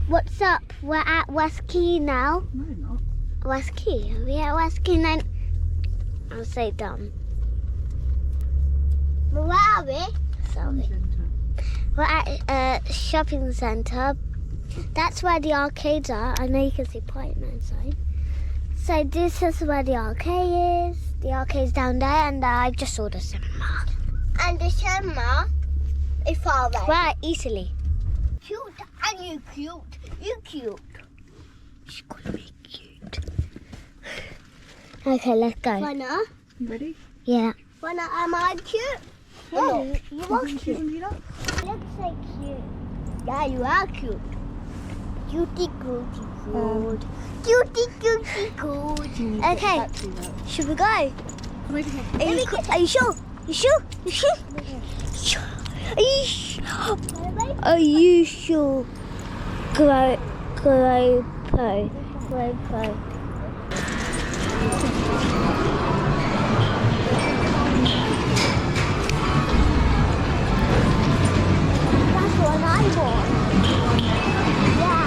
What's up? We're at West Key now. No, not. West Key? Are we at West Key now? I'll say dumb. Where are we? Sorry. We're at a shopping centre. That's where the arcades are. I know you can see Playtime sign. So this is where the arcade is. The arcade's down there, and I just saw the cinema. And the cinema is far away. We're at Italy. Cute, and you cute. You cute. She's gonna be cute. Okay, let's go. You ready? Yeah. Am I cute? No, you are Cute. cute. You look so cute. Yeah, you are cute. Cutie, cutie, good. Cutie, cutie, good. Okay, should we go? Are you sure? You sure? You sure? Are you sure? Are you sure? GoPro. That's what I want. Yeah.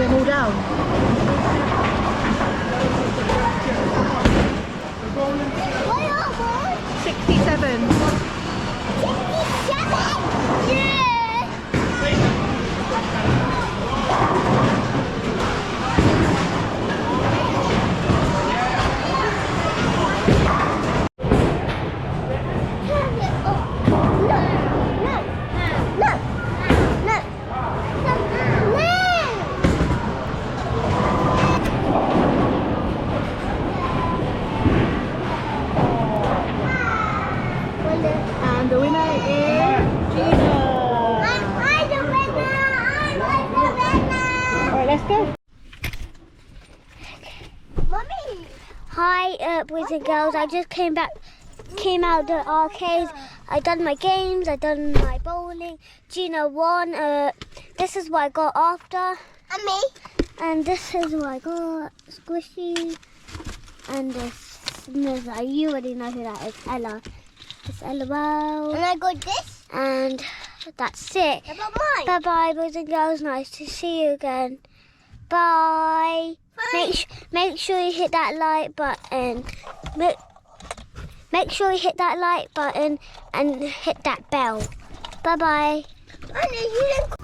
put them all down. What are 67. 67? Yeah! And the winner is Geena. Alright, let's go. Mommy! Hi, boys and girls. I just came out the arcades. I done my games. I done my bowling. Geena won. This is what I got after, And me? and this is what I got. Squishy, and this. You already know who that is. Ella. It's Ella. Wow. And I got this? And that's it. How about mine? Bye bye, boys and girls. Nice to see you again. Bye. Bye. Make sure you hit that like button. Make sure you hit that like button and hit that bell. Bye bye. And you didn't